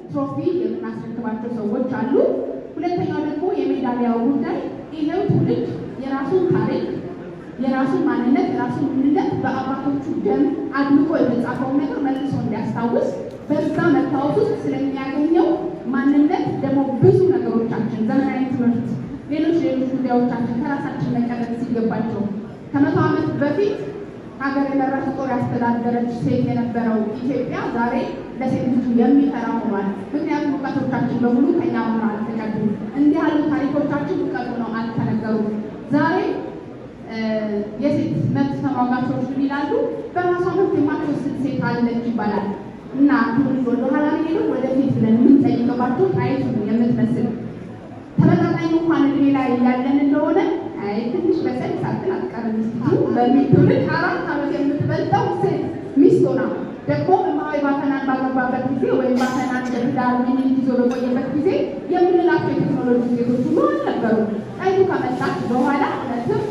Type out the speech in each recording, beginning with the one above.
ትሮፊ የምናስረክባቸው ሰዎች አሉ። ሁለተኛው ደግሞ የሜዳሊያው ጉዳይ ይሄው ትውልድ የራሱን ታሪክ የራሱን ማንነት የራሱን ምንነት በአባቶቹ ደም አድምቆ የተጻፈውን ነገር መልሶ እንዲያስታውስ በዛ መታወስ ውስጥ ስለሚያገኘው ማንነት ደግሞ ብዙ ነገሮቻችን ዘመናዊ ትምህርት፣ ሌሎች ጉዳዮቻችን ከራሳችን መቀረጽ ሲገባቸው ከ100 ዓመት በፊት ሀገር የመራች ጦር ያስተዳደረች ሴት የነበረው ኢትዮጵያ ዛሬ ለሴት ልጁ የሚፈራ ሆኗል። ምክንያቱም እውቀቶቻችን በሙሉ ከኛ መራ አልተቀዱም። እንዲህ ያሉ ታሪኮቻችን እውቀቱ ነው አልተነገሩም። ዛሬ የሴት መብት ተሟጋቾች ምን ይላሉ? በራሷ መብት የማትወስድ ሴት አለች ይባላል እና ትውልድ ወደኋላ ሄዱ ወደፊት ብለን የምንጠይቅባቸው ጣይቱ የምትመስል ተመጣጣኝ እንኳን እድሜ ላይ ያለን እንደሆነ ትንሽ በሰል ሳትን አትቀርም በሚል ትውልድ 4 ዓመት የምትበልጠው ሴት ሚስት ሆና ደግሞ እማዊ ባፈናን ባገባበት ጊዜ ወይም ባፈናን ለትዳር ሚኒት ይዞ በቆየበት ጊዜ የምንላቸው የቴክኖሎጂ ሴቶች ሁሉ አልነበሩ። ጣይቱ ከመጣች በኋላ እውነትም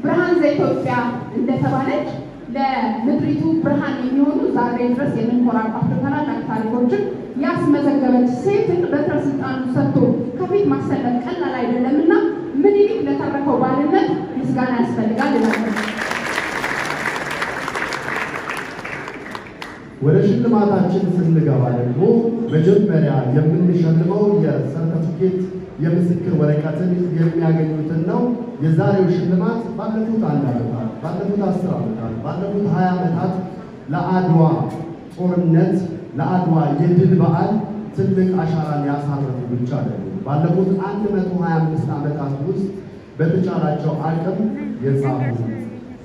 ብርሃን ዘኢትዮጵያ እንደተባለች ለምድሪቱ ብርሃን የሚሆኑ ዛሬ ድረስ የምንኮራባቸው ታላላቅ ታሪኮችን ያስመዘገበች ሴትን በትረ ስልጣኑ ሰጥቶ ከፊት ማሰለፍ ቀላል አይደለምና ምኒልክ ለተረፈው ባልነት ምስጋና ያስፈልጋል ይላል። ወደ ሽልማታችን ስንገባ ደግሞ መጀመሪያ የምንሸልመው የሰርተፊኬት የምስክር ወረቀትን የሚያገኙትን ነው። የዛሬው ሽልማት ባለፉት 1 ዓመታት፣ ባለፉት 10 ዓመታት፣ ባለፉት 20 ዓመታት ለአድዋ ጦርነት ለአድዋ የድል በዓል ትልቅ አሻራን ያሳረፉ ብቻ አይደሉም። ባለፉት 125 ዓመታት ውስጥ በተቻላቸው አቅም የጻፉ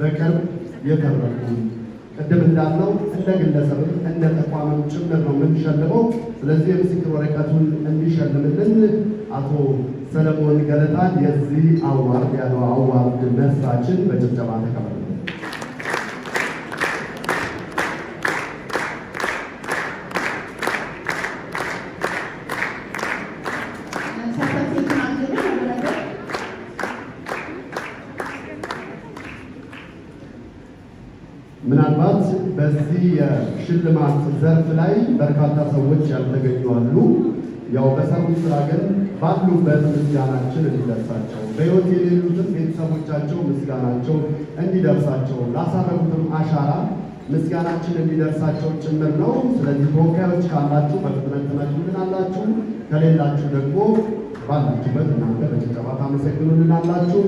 በቅርብ የተረፉ ቅድም እንዳልነው እንደ ግለሰብም እንደ ተቋምም ጭምር ነው የምንሸልመው። ስለዚህ የምስክር ወረቀቱን እንዲሸልምልን አቶ ሰለሞን ገለታን የዚህ አዋርድ ያለው አዋርድ መስራችን በጭብጨባ ተቀበሉ። ምናልባት በዚህ የሽልማት ዘርፍ ላይ በርካታ ሰዎች ያልተገኙ አሉ። ያው በሰሩት ስራ ግን ባሉበት ምስጋናችን እንዲደርሳቸው፣ በሕይወት የሌሉትን ቤተሰቦቻቸው ምስጋናቸው እንዲደርሳቸው፣ ላሳረፉትም አሻራ ምስጋናችን እንዲደርሳቸው ጭምር ነው። ስለዚህ ተወካዮች ካላችሁ በፍጥነት ትመጡልናላችሁ፣ ከሌላችሁ ደግሞ ባላችሁበት እናንተ በጭብጨባ ታመሰግኑልናላችሁ።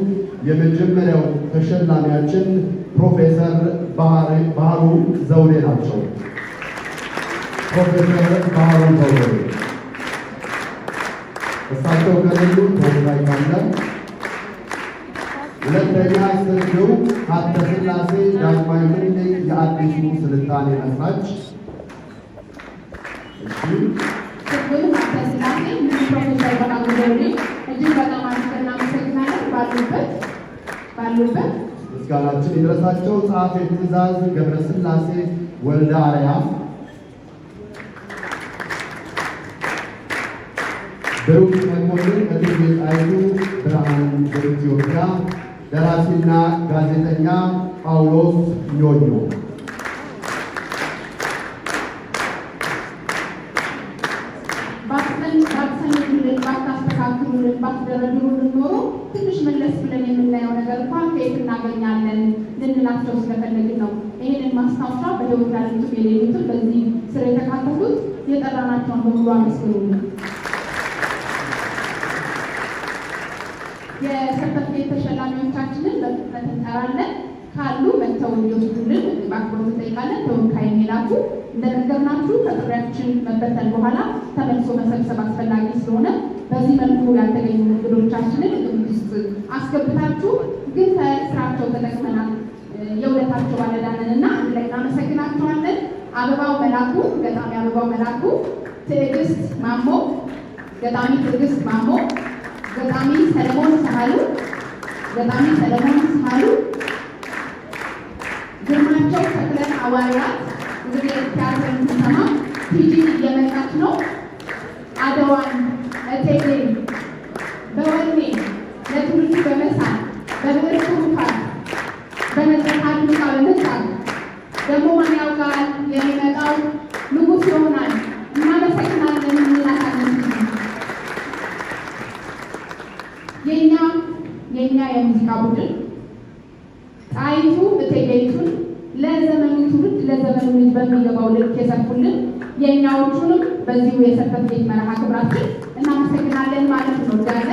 የመጀመሪያው ተሸላሚያችን ፕሮፌሰር ባህሩ ዘውዴ ናቸው። ፕሮፌሰር ባህሩ ዘውዴ እሳቸው ከሌሉ ተወካይ ካለ። ሁለተኛ ስርግው ሀብተ ሥላሴ ዳግማዊ ምኒልክ የአዲሱ ስልጣኔ መስራች። ስርግው ሀብተ ሥላሴ ፕሮፌሰር ባህሩ ዘውዴ እጅግ በጣም አድርገን እናመሰግናለን። ባሉበት ምስጋናችን ይድረሳቸው። ጸሐፌ ትእዛዝ ገብረ ሥላሴ ወልደ አርያም፣ ብሩክ መኮንን እቴጌ ጣይቱ ብርሃን ዘኢትዮጵያ፣ ደራሲና ጋዜጠኛ ጳውሎስ ኞኞ። ባታስተካክሉልን ባትደረድሩልን ኖሮ ትንሽ መለስ ብለን የምናየው ነገር እንኳን ከየት እናገኛለን ልንላቸው ስለፈለግን ነው። ይህንን ማስታወሻ በሕይወት ያሉት የሌሉትን በዚህ ስር የተካተቱት የጠራናቸውን በሙሉ አመስግኑልን። የሰርተፊኬት ተሸላሚዎቻችንን በፍጥነት እንጠራለን። ካሉ መጥተው እንዲወስዱልን በአክብሮት እንጠይቃለን። ተወካይ የሚላኩ እንደነገርናችሁ ከጥሪያችን መበተን በኋላ ተመልሶ መሰብሰብ አስፈላጊ ስለሆነ በዚህ መልኩ ያልተገኙ እንግዶቻችንን ግምት ውስጥ አስገብታችሁ ግን ከስራቸው ተጠቅመናል የውለታቸው ባለዳነንና አንድ ላይ እናመሰግናቸዋለን። አበባው መላኩ ገጣሚ አበባው መላኩ፣ ትዕግስት ማሞ ገጣሚ ትዕግስት ማሞ፣ ገጣሚ ሰለሞን ሳህሉ ግርማቸው ተክለ ሐዋርያት። እንግዲህ ቲያትር እንሰማ ቲጂ እየመጣች ነው። አድዋን እቴጌ በወኔ ለትውልዱ በመሳል በብዕር ትሩፋት በመድረክ አድምቃ በመጣል ደግሞ ማን ያውቃል የሚመጣው ንጉሥ ይሆናል። እናመሰግናለን። የኛ የሙዚቃ ቡድን ጣይቱ እቴጌይቱን ለዘመኑ ትውልድ ለዘመኑ ልጅ በሚገባው ልክ የሰፉልን የኛዎቹንም በዚሁ የሰርተፍኬት መርሃ ግብራችን እናመሰግናለን ማለት ነው። ዳለ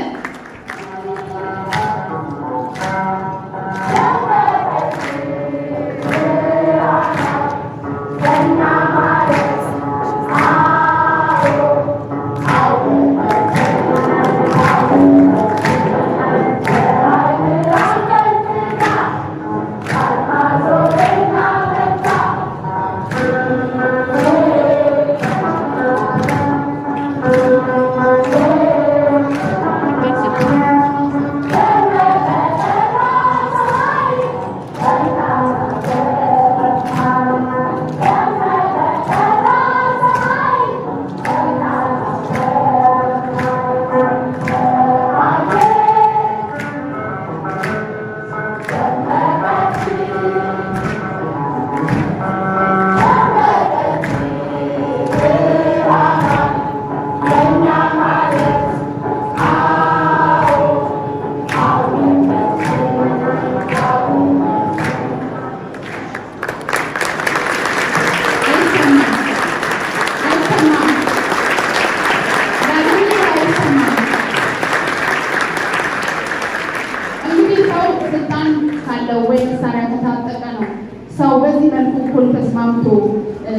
ሰው በዚህ መልኩ እኩል ተስማምቶ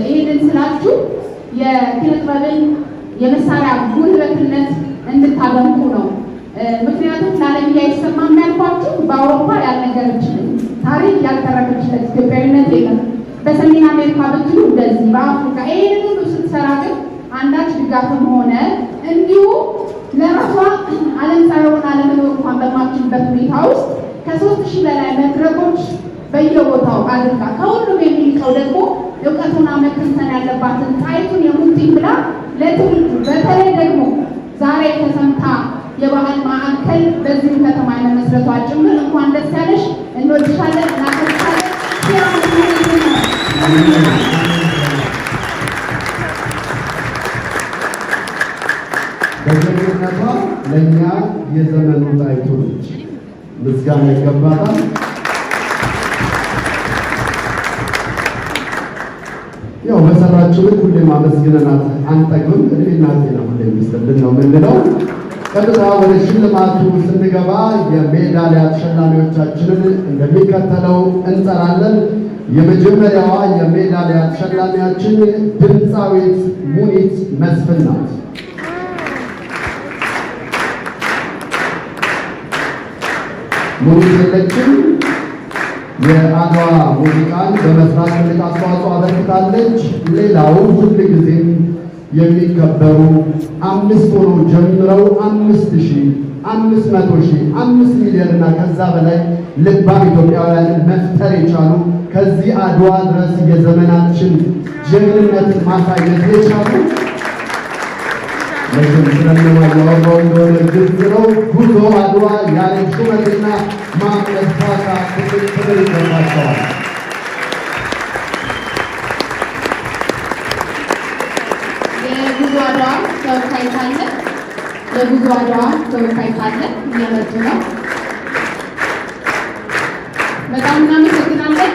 ይሄንን ስላችሁ የኪነ ጥበብን የመሳሪያ ጉልበትነት እንድታደንቁ ነው። ምክንያቱም ለዓለም አይሰማም ያልኳችሁ በአውሮፓ ያልነገረች ታሪክ ያልተረከችለት ኢትዮጵያዊነት የለም። በሰሜን አሜሪካ ብትሉ እንደዚህ በአፍሪካ ይሄንን ሁሉ ስትሰራ ግን አንዳች ድጋፍም ሆነ እንዲሁ ለራሷ ዓለም ሳይሆን አለመኖር እንኳን በማችልበት ሁኔታ ውስጥ ከ3000 በላይ መድረኮች በየቦታው አድርጋ ከሁሉም የሚልቀው ደግሞ እውቀቱን መከንተን ያለባትን ጣይቱን የሙጥኝ ብላ ለትውልዱ በተለይ ደግሞ ዛሬ ተሰምታ የባህል ማዕከል በዚህ ከተማ ለመስረቷ ጭምር እንኳን ደስ ያለሽ። እንወድሻለን፣ እናከብርሻለን። በጀግንነቷ ለእኛ የዘመኑ ጣይቱ ነች። ምስጋና ይገባታል። ያው በሰራችሁ ልክ ሁሌም አመስግነናት አንጠግብም። እድሜና ጤና ሁሌ የሚስጥልን ነው የምንለው። ቀጥታ ወደ ሽልማቱ ስንገባ የሜዳሊያ ተሸላሚዎቻችንን እንደሚከተለው እንጠራለን። የመጀመሪያዋ የሜዳሊያ ተሸላሚያችን ድምፃዊት ሙኒት መስፍን ናት። ሙኒት የለችም። የአድዋ ሙዚቃን በመስራት ትልቅ አስተዋጽኦ አበርክታለች። ሌላው ሁልጊዜም የሚከበሩ 5 ሆኖ ጀምረው 5000፣ 500,000፣ 5 ሚሊዮን እና ከዛ በላይ ልባም ኢትዮጵያውያንን መፍጠር የቻሉ ከዚህ አድዋ ድረስ የዘመናችን ጀግንነትን ማሳየት የቻሉ ለሽም ስለማያወራው እንደሆነ ግልጽ ነው። ጉዞ አድዋ ያለ ሹመትና ማመሳሳ ትክክል ይገባቸዋል። የጉዞ አድዋ ተወካይ ካለ የጉዞ አድዋ ተወካይ ካለ እየመጡ ነው። በጣም እናመሰግናለን።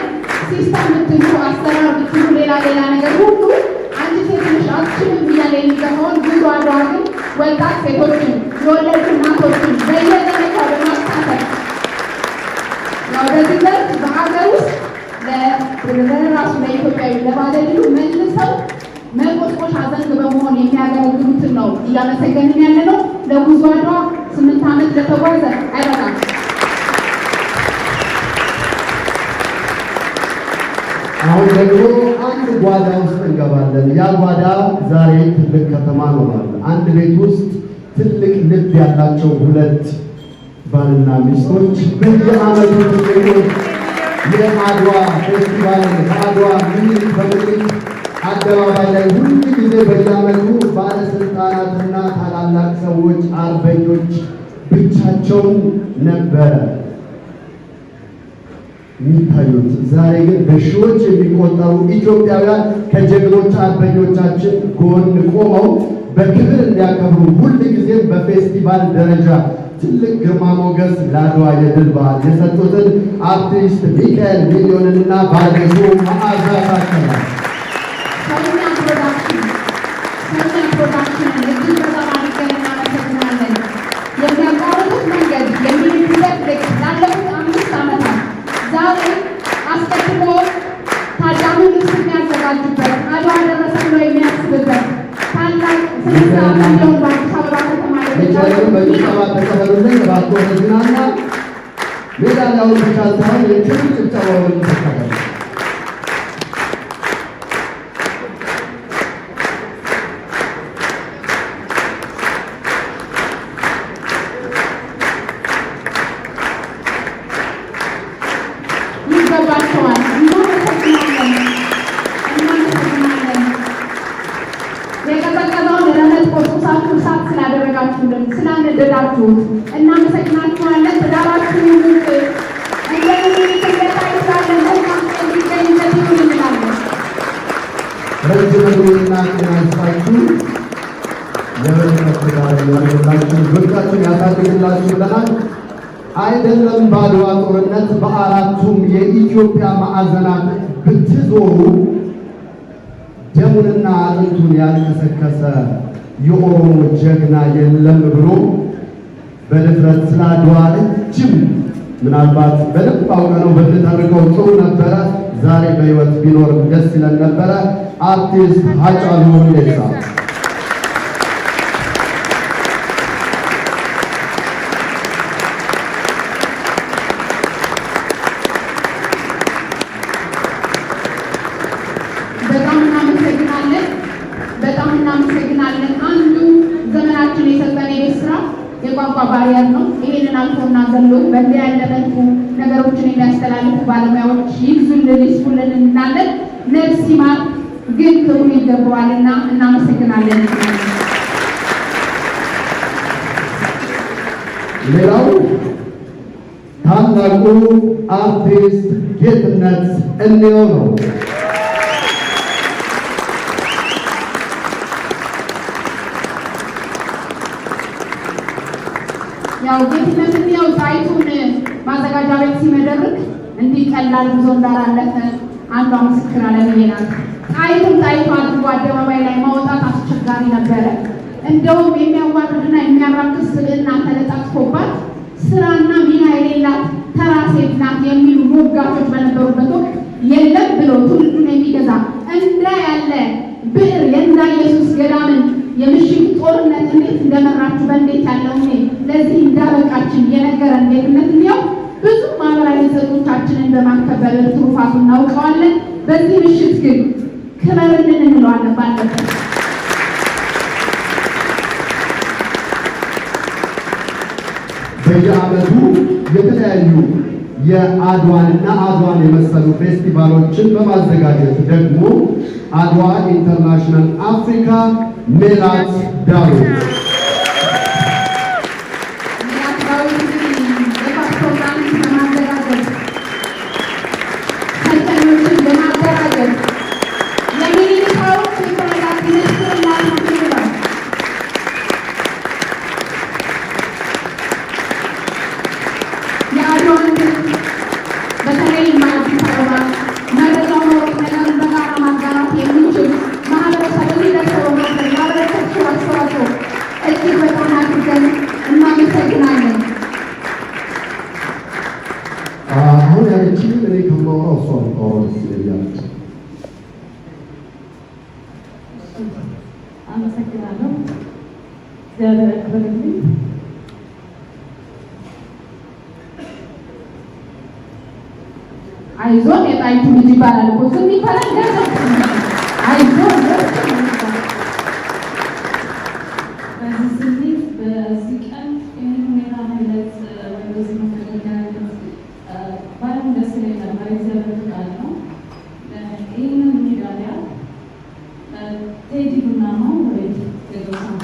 ሲስተም ብትሉ አሰራር ብትሉ ሌላ ነገር ሁሉ አንድ ሴት ልጅ አትችልም እያለ የሚገፋውን ጉዞ አድዋ ግን ወጣት ሴቶችን የወለዱ እናቶችን በየዘመቻ በማሳተፍ በዚህ ዘርፍ በሀገር ውስጥ ለራሱ ለኢትዮጵያዊ ለባለድሉ መልሰው መቆስቆሻ ዘንግ በመሆን የሚያገለግሉትን ነው እያመሰገንን ያለ ነው። ለጉዞ አድዋ 8 ዓመት ለተጓዘ አይበቃም። አሁን ደግሞ አንድ ጓዳ ውስጥ እንገባለን። ያ ጓዳ ዛሬ ትልቅ ከተማ ሆኗል። አንድ ቤት ውስጥ ትልቅ ልብ ያላቸው 2 ባልና ሚስቶች በየዓመቱ ትልቅ የአድዋ ፌስቲቫልን ከአድዋ ምኒልክ በምኒልክ አደባባይ ላይ ሁሉ ጊዜ በየዓመቱ ባለስልጣናትና ታላላቅ ሰዎች አርበኞች ብቻቸውን ነበረ የሚታዩት። ዛሬ ግን በሺዎች የሚቆጠሩ ኢትዮጵያውያን ከጀግኖች አርበኞቻችን ጎን ቆመው በክብር እንዲያከብሩ ሁል ጊዜም በፌስቲቫል ደረጃ ትልቅ ግርማ ሞገስ ለአድዋ የድል በዓል የሰጡትን አርቲስት ሚካኤል ሚሊዮንንና ባለቤቱ መዓዛ ታከለ ፕሮዳክሽንን እጅግ በጣም አድርገን እናመሰግናለን። የሚያቋርጡት መንገድ የሚሄዱበት ልክ ላለፉት 5 ዓመታት ዛሬ አስቀድሞ ታዳሚው ልብስ የሚያዘጋጁበት አድዋ ደረሰ ብሎ የሚያስብበት ታላቅ ስልሳ ሚሊዮን በአዲስ አበባ ከተማ በጭብጨባ ተቀበሉልን። እባክዎ መዝናና ሜዳሊያውን ብቻ ሳይሆን የክብር ጭብጨባውን ተቀበሉ። ይገባቸዋል። እናመሰግናለን። የቀዘቀዘውን ረመጥ ቆስቁሳችሁ እሳት ስላደረጋችሁልን ስላነደዳችሁት እናመሰግናችኋለን። ትዳራችሁ ይሙቅ ረጅም ዕድሜና ጤና ይስጣችሁ። የበረከት ትዳር ያድርግላችሁ፣ ልጆቻችሁን ያሳድግላችሁ ብለናል። አይደለም በአድዋ ጦርነት በአራቱም የኢትዮጵያ ማዕዘናት ብትዞሩ ደሙንና አጥንቱን ያልከሰከሰ የኦሮሞ ጀግና የለም ብሎ በድፍረት ስለ አድዋ ረጅም ምናልባት በደንብ አውቀነው ብንተርከው ጥሩ ነበረ። ዛሬ በሕይወት ቢኖር ደስ ይለን ነበረ። አርቲስት ሃጫሉ ሁንዴሳ በጣም እናመሰግናለን። አንዱ ዘመናችን የሰጠን የቤት ስራ የቋንቋ ባሪየር ነው። ይሄንን አልፎና ዘሎ በእንዲህ ያለ መልኩ ነገሮችን የሚያስተላልፉ ባለሙያዎች ይግዙልን፣ ይስፉልን እንላለን። ነፍስ ይማር፣ ግን ክብሩ ይገባዋልና እናመሰግናለን። ሌላው ታላቁ አርቲስት ጌትነት እንየው ነው። ያው ጌትነት እንየው ጣይቱን ማዘጋጃ ቤት ሲመደርክ እንዲህ ቀላል ጉዞ እንዳላለፈ አንዷ ምስክር አለምዬ ናት። ጣይቱን ጣይቱ አድርጎ አደባባይ ላይ ማውጣት አስቸጋሪ ነበረ። እንደውም የሚያዋርድና የሚያራክስ ስብዕና ተለጣጥፎባት ስራና ሚና የሌላት ተራ ሴት ናት የሚሉ ሞጋቾች በነበሩበት ወቅት የለም ብሎ ትውልዱን የሚገዛ እንዳ ያለ ብዕር የእንዳ ኢየሱስ ገዳምን የምሽግ ጦርነት እንዴት እንደመራችሁ በእንዴት ያለው ለዚህ እንዳበቃችን የነገረን ጌትነት እንየው ብዙ ማህበራዊ ይዘቶቻችንን በማከበር ትሩፋቱ እናውቀዋለን። በዚህ ምሽት ግን ክበርልን እንለዋለን ባለበት በየዓመቱ የተለያዩ የአድዋንና አድዋን የመሰሉ ፌስቲቫሎችን በማዘጋጀት ደግሞ አድዋ ኢንተርናሽናል አፍሪካ ሜላት ዳዊት አሁን ያለችኝ እኔ ከማወራው እሷ የምታወራው ደስ ይለኛል። አመሰግናለሁ። እግዚአብሔር ያክብርልኝ። አይዞን የጣይቱ ልጅ ይባላል እኮ ስም ይባላል። አይዞን በዚህ ስሜት በዚህ ቀን ይህን ሁኔታ መግለጽ ወይም በዚህ መገናኘት ባይሆን ደስ ይለኝ ነበር። እግዚአብሔር ፍቃድ ነው። ይህንን ሜዳሊያ ቴዲ ቡናማው ወይ ቴዎድሮስ አንተ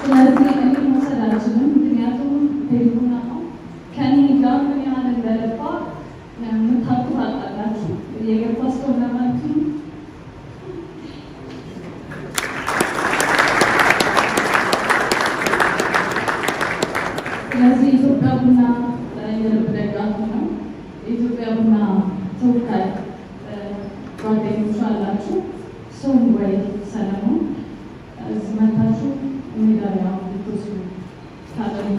ስለዚህ እኔ የግብርና ተወካይ ጓደኞች አላችሁ። ሰውን ወይ ሰለሞን እዚህ መታችሁ ሜዳሊያ ልትወስዱ ታደርጉ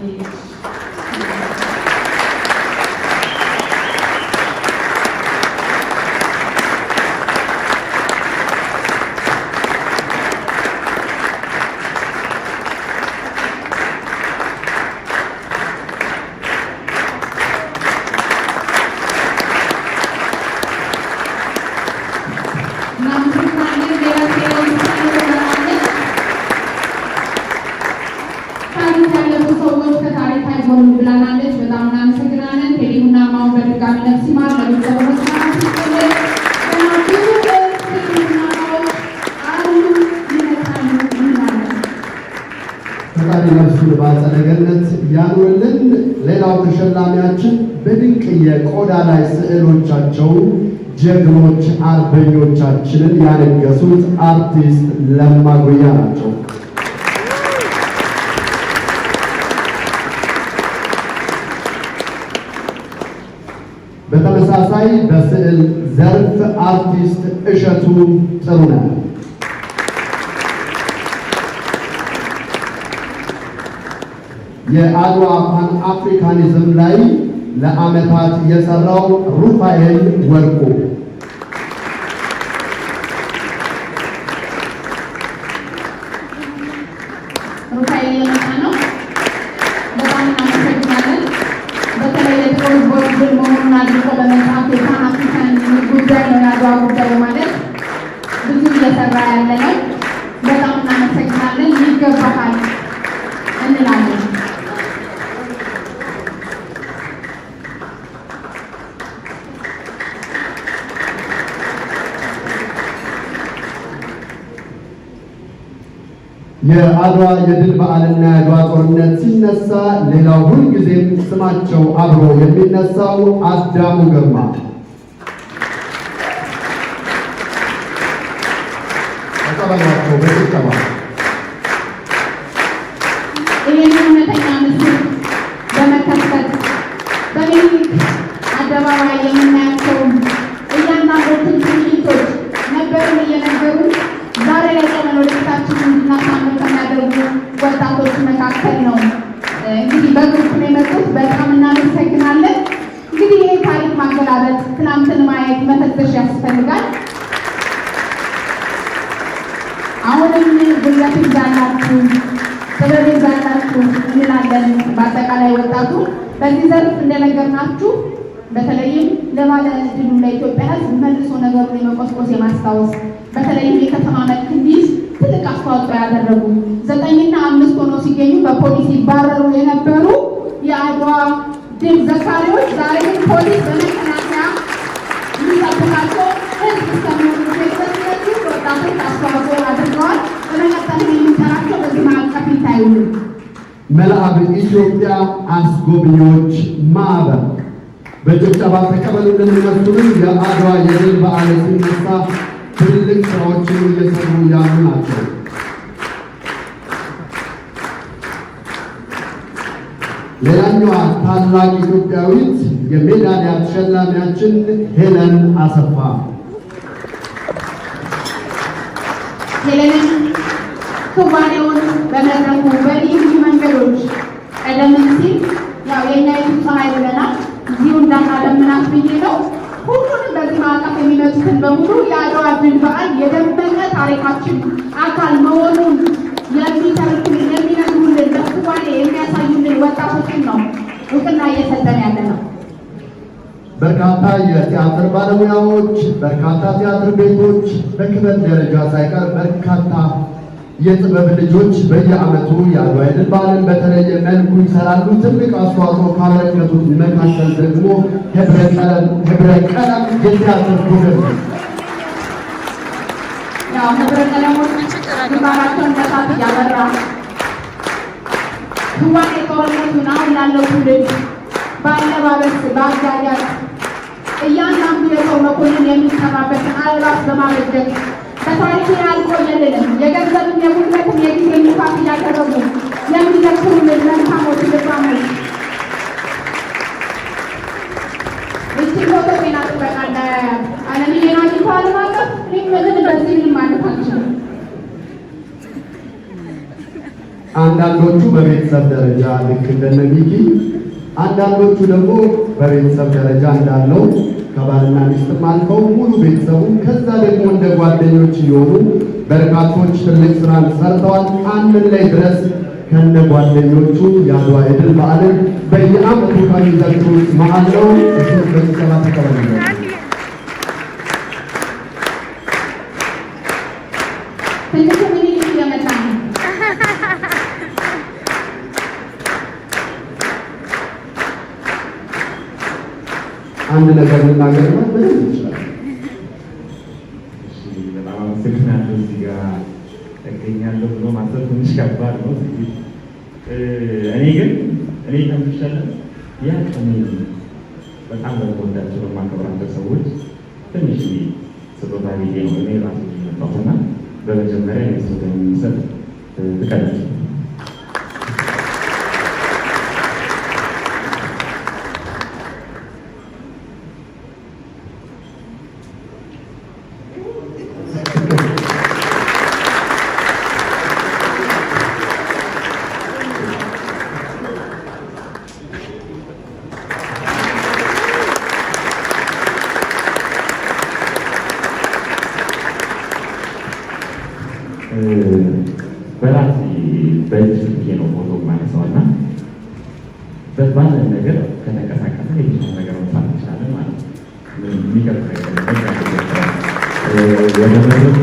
ባጸደገነት ያኑልን። ሌላው ተሸላሚያችን በድንቅ የቆዳ ላይ ስዕሎቻቸው ጀግኖች አርበኞቻችንን ያነገሱት አርቲስት ለማ ጉያ ናቸው። በተመሳሳይ በስዕል ዘርፍ አርቲስት እሸቱ ጥሩነህ የአድዋ ፓን አፍሪካኒዝም ላይ ለዓመታት የሰራው ሩፋኤል ወርቁ ሩፋኤል የመጣ ነው። በጣም እናመሰግናለን። በተለይ የጥቁር ሕዝቦች መሆኑን አድርጎ በመጽሐፍ የፓን አፍሪካን ጉዳይ ነው የአድዋ ጉዳይ ማለት ብዙ እየሰራ ያለ ነው። በጣም እናመሰግናለን። ይገባሃል እንላለን። የአድዋ የድል በዓልና የአድዋ ጦርነት ሲነሳ ሌላው ሁልጊዜም ስማቸው አብሮ የሚነሳው አዳሙ ግርማ ተቀበሏቸው በጭብጨባ። ይህንን እውነተኛ ምስል በመከፈት በሚኒሊክ አደባባይ የምናያቸውን እያንዳንዶቹን ትዕይንቶች ነበርን እየነገሩ ዛሬ ላይ ቆመን ወደፊታችንን እንድናሳምር ከሚያደርጉ ወጣቶች መካከል ነው። እንግዲህ በግሩፕ ነው የመጡት። በጣም እናመሰግናለን። እንግዲህ ይሄ ታሪክ ማገላበጥ፣ ትናንትን ማየት፣ መፈተሽ ያስፈልጋል። አሁንም ጉልበት ይዛላችሁ፣ ጥበብ ይዛላችሁ እንላለን። በአጠቃላይ ወጣቱ በዚህ ዘርፍ እንደነገርናችሁ በተለይም ለባለ ዕድሉ ለኢትዮጵያ ሕዝብ መልሶ ነገሩን የመቆስቆስ የማስታወስ በተለይም የከተማ መልክ እንዲይዝ ትልቅ አስተዋጽኦ ያደረጉ 9ና 5 ሆነው ሲገኙ በፖሊስ ይባረሩ የነበሩ የአድዋ ድል ዘካሪዎች ዛሬ ግን ፖሊስ በመከላከያ የሚጠብቃቸው ሕዝብ እስከሚሆኑ ድረስ ወጣቶች አስተዋጽኦ አድርገዋል። በመቀጠል የምንሰራቸው በዚህ ማዕቀፍ ይታዩሉ። መልአብ ኢትዮጵያ አስጎብኚዎች ማህበር በጭብጨባ ተቀበሉልን። እነሱንም የአድዋ የድል በዓል ሲነሳ ትልቅ ስራዎችን እየሰሩ ያሉ ናቸው። ሌላኛዋ ታላቅ ኢትዮጵያዊት የሜዳሊያ ተሸላሚያችን ሄለን አሰፋ። ሄለንን ክዋኔውን በመድረኩ በልዩ መንገዶች ቀደም ሲል ያው የእኛ የቱ ፀሐይ ብለናል። እዚሁ እንዳናደምናት ብዬ ነው። ሁሉንም በዚህ ማዕቀፍ የሚመጡትን በሙሉ የአድዋ ድል በዓል የደመቀ ታሪካችን አካል መሆኑን የሚተርኩልን የሚነግሩልን በክዋኔ የሚያሳዩልን ወጣቶችን ነው እውቅና እየሰጠን ያለ ነው። በርካታ የቲያትር ባለሙያዎች፣ በርካታ ቲያትር ቤቶች በክበብ ደረጃ ሳይቀር በርካታ የጥበብ ልጆች በየዓመቱ የአድዋ የድል በዓልን በተለየ መልኩ ይሰራሉ። ትልቅ አስተዋጽኦ ካበረከቱት መካከል ደግሞ ህብረ ቀለም የቲያትር ቡድን ነው። ያው ህብረ ቀለሞች ግንባራቸውን በሳት እያበራ ክዋኔ ጦርነቱን አሁን ላለው ትውልድ በአለባበስ በአጋያት እያንዳንዱ የሰው መኮንን የሚሰራበትን አልባስ በማበጀት በታሪክ ያልቆየልንም የገንዘብም የጉልበትም የጊዜ ልፋት እያደረጉ የሚዘክሩልን መልካሞች ልባሞች እቺ ፎቶ ጤና አንዳንዶቹ በቤተሰብ ደረጃ ልክ እንደነ ሚኪ፣ አንዳንዶቹ ደግሞ በቤተሰብ ደረጃ እንዳለው ከባልና ሚስትም አልፈው ሙሉ ቤተሰቡ ከዛ ደግሞ እንደ ጓደኞች የሆኑ በርካቶች ትልቅ ስራን ሰርተዋል። አንድ ላይ ድረስ ከነ ጓደኞቹ የአድዋ የድል በዓልን በየዓመቱ ከሚዘክሩት መሃል ነው። እሱን በስብሰባ ተቀበሉ። አንድ ነገር ልናገር ነው በደንብ ይችላል። በጣም አመሰግናለሁ። እዚህ ጋር እገኛለሁ ብሎ ማሰብ ትንሽ ከባድ ነው። እኔ ከምሻለሁ ያ ቀኔ በጣም በወዳቸው በማከብራቸው ሰዎች ትንሽ ስጦታ ጊዜ ነው እኔ ራሱ መጣሁና በመጀመሪያ ስጦታ የሚሰጥ ፍቃድ በራሴ በእጅ ነው ፎቶ ማነሳውና በባለን ነገር ከተንቀሳቀሰ የተሻለ ነገር መስራት እንችላለን ማለት ነው። የሚቀርብ ወደ መድረክ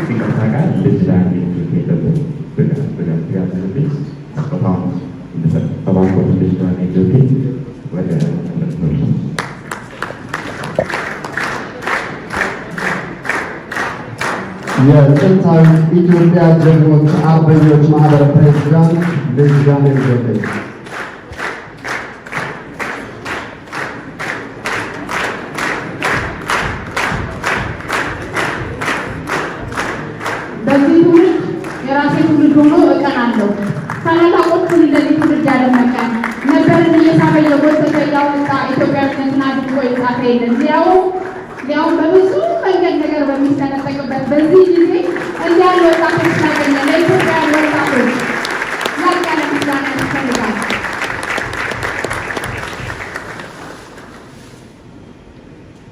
ሲንቀሳቀስ ልጅ ላይ የሚሄደበት ብጋብዝልኝ ስጦታውን እንድሰጥ በባንኮች ልጅ ላይ ጆቴ ወደ የጥንታዊ ኢትዮጵያ ጀግኖች አርበኞች ማህበር ፕሬዝዳንት ልጅ ዳንኤል ጆቴ በዚህ ትውልድ የራሴ ትውልድ ሆኖ እቀናለሁ። ታላላቆቹን እንደዚህ ትውልድ ያደመቀ ነበርን እየሳበ የጎተተ እያወጣ ኢትዮጵያዊነትን አድርጎ የጻፈ የለም። ሊያውም በብዙ መንገድ ነገር በሚሰነጠቅበት በዚህ ጊዜ እንዲህ ያሉ ወጣቶች ስላገኘ ለኢትዮጵያ ያሉ ወጣቶች ላቅ ያለ ምስጋና ያስፈልጋል።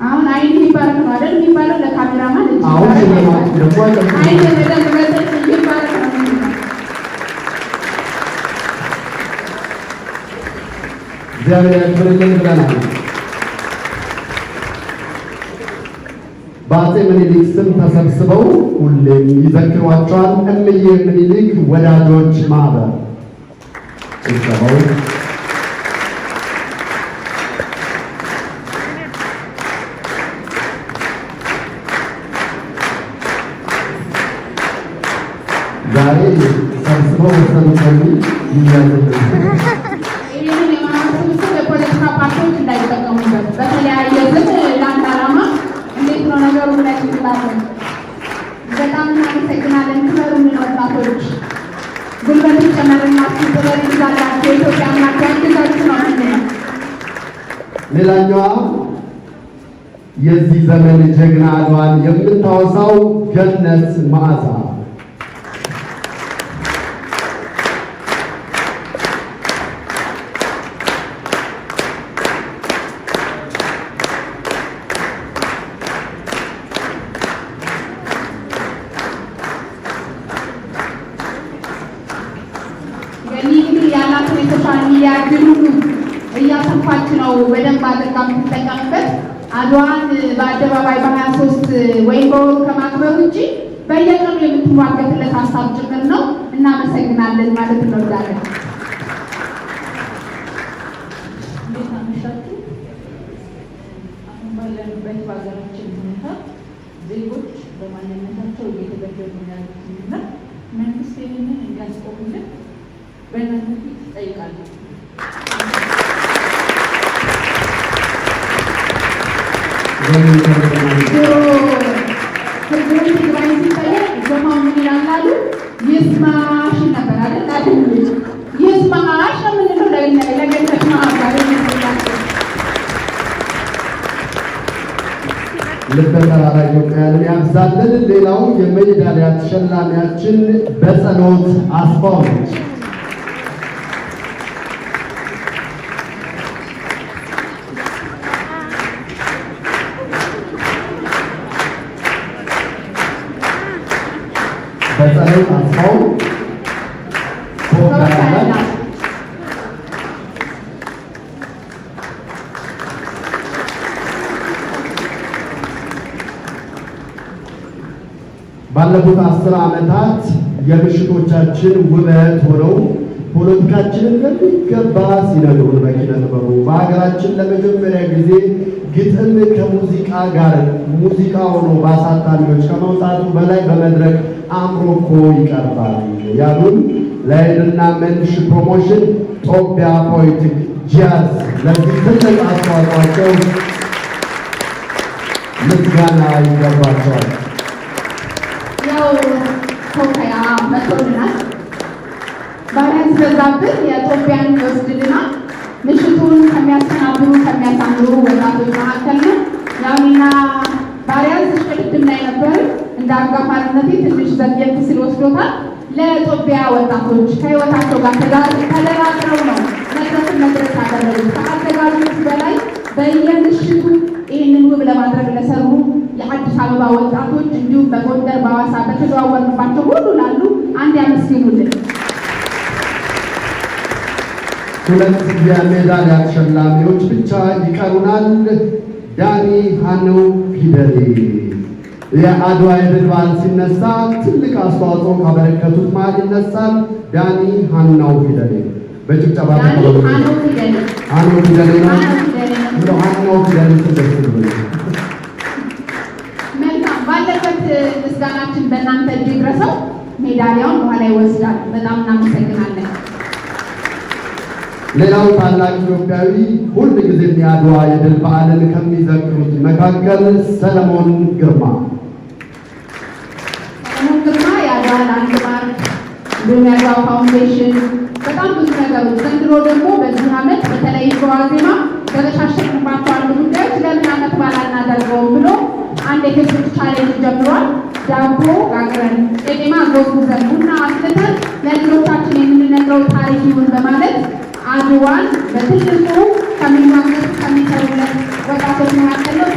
አሁን አይን ይባረክ ነው አይደል የሚባለው? ለካሜራማን አይን በደንብ በደንብ ይባረክ ነው። እግዚአብሔር ያክብርልን ብለናል። በአፄ ምኒልክ ስም ተሰብስበው ሁሌም ይዘክሯቸዋል። እምዬ ምኒልክ ወዳጆች ማህበር ስብሰባው ዛሬ ሰብስበው ወሰኑሰሚ ይያዝልን። ይህንን የማህበረሰብ የፖለቲካ ፓርቲዎች እንዳይጠቀሙበት በተለያየ ስም ለአንድ ዓላማ እንዴት ነው ነገሩ ላይ እንላለን። በጣም እናመሰግናለን። ክበሩልን ወጣቶች፣ ጉልበት ጨመርናችሁ፣ ጥበብ ይዛላችሁ፣ የኢትዮጵያ አምላክ ያግዛችሁ ነው ምንድነው። ሌላኛዋ የዚህ ዘመን ጀግና አድዋን የምታወሳው ገነት መዓዛ ያላትን የሶሻል ሚዲያ ግሩፕ እያሰፋች ነው በደንብ አድርጋ የምትጠቀምበት። አድዋን በአደባባይ በ23 ወይም በወሩ ከማክበር ውጭ በየቀኑ የምትሟገትለት ሀሳብ ጭምር ነው። እናመሰግናለን ማለት ነው። ዛሬ እንዴት አመሻችሁ? አሁን ባለንበት በሀገራችን ሁኔታ ዜጎች በማንነታቸው እየተገደሉ ያሉትና መንግስት ይህንን እንዲያስቆሙልን በእናንተ ፊት እጠይቃለሁ። ህዝቦች ትግራይ ሲጠየቅ ጀማው ምን ይላል አሉ? ይስማሽ ነበር አይደል? ይስማሽ የምንለው ለገነት ማህበር ልበ ተራራ ኢትዮጵያውያንን ያብዛልን። ሌላው የሜዳሊያ ተሸላሚያችን በጸሎት አስፋው ነች። በጸሎት አስፋው ተወካያለች። ባለፉት 10 ዓመታት የምሽቶቻችን ውበት ሆነው ፖለቲካችንን በሚገባ ሲነግሩን በኪነ ጥበቡ በሀገራችን ለመጀመሪያ ጊዜ ግጥም ከሙዚቃ ጋር ሙዚቃ ሆኖ በአሳታሚዎች ከመውጣቱ በላይ በመድረክ አምሮ እኮ ይቀርባል ያሉን ለዕድልና መንሽ ፕሮሞሽን ጦቢያ ፖለቲክ ጃዝ ለዚህ ትልቅ አስተዋጽኦአቸው ምስጋና ይገባቸዋል። ያው ቶካያ መጥቶልናል። ባሪያስ በዛብህ የኢትዮጵያን ይወስድልናል። ምሽቱን ከሚያስተናብሩ ከሚያሳምሩ ወጣቶች መካከል ነው። ያውና ባሪያስ ቅድም ላይ ነበር እንደ አጋፋሪነቴ ትንሽ ዘግየት ሲል ወስዶታል። ለኢትዮጵያ ወጣቶች ከህይወታቸው ጋር ተደራድረው ነው መድረክን መድረስ ያደረጉት። ከአዘጋጆች በላይ በየምሽቱ ይህንን ውብ ለማድረግ ለሰሩ የአዲስ አበባ ወጣቶች እንዲሁም በጎንደር በሐዋሳ በተዘዋወርንባቸው ሁሉ ላሉ አንድ ያመስግኑልን። 2 የሜዳሊያ ተሸላሚዎች ብቻ ይቀሩናል። ዳኒ ሀነው ፊደሌ የአድዋ የድል በዓል ሲነሳ ትልቅ አስተዋጽኦ ካበረከቱት መሃል ይነሳል። ዳኒ ሀናው ፊደሌ በጭብጨባ ሀነው ፊደሌ ነው። ሀናው ፊደሌ ስደስ ብሎ መልካም ባለበት ምስጋናችን በእናንተ እጅ ይድረሰው። ሜዳሊያውን በኋላ ይወስዳል። በጣም እናመሰግናለን። ሌላው ታላቅ ኢትዮጵያዊ ሁል ጊዜ የአድዋ የድል በዓልን ከሚዘክሩት መካከል ሰለሞን ግርማ የአድዋ ላንድማርክ እንዲሁም የአድዋ ፋውንዴሽን በጣም ብዙ ነገሮች ዘንድሮ ደግሞ በዚህ ዓመት በተለይ በዋዜማ በተሻሸንባቸው አንዱ ጉዳዮች ለምን ዓመት በዓል አናደርገውም ብሎ አንድ የፌስቡክ ቻሌንጅ ጀምሯል። ዳቦ ጋግረን ቄጤማ ጎዝጉዘን ቡና አፍልተን ለልጆቻችን የምንነግረው ታሪክ ይሁን በማለት አድዋን በትልቁ ከሚማመት ከሚሰሩለት ወጣቶች መካከል ነው።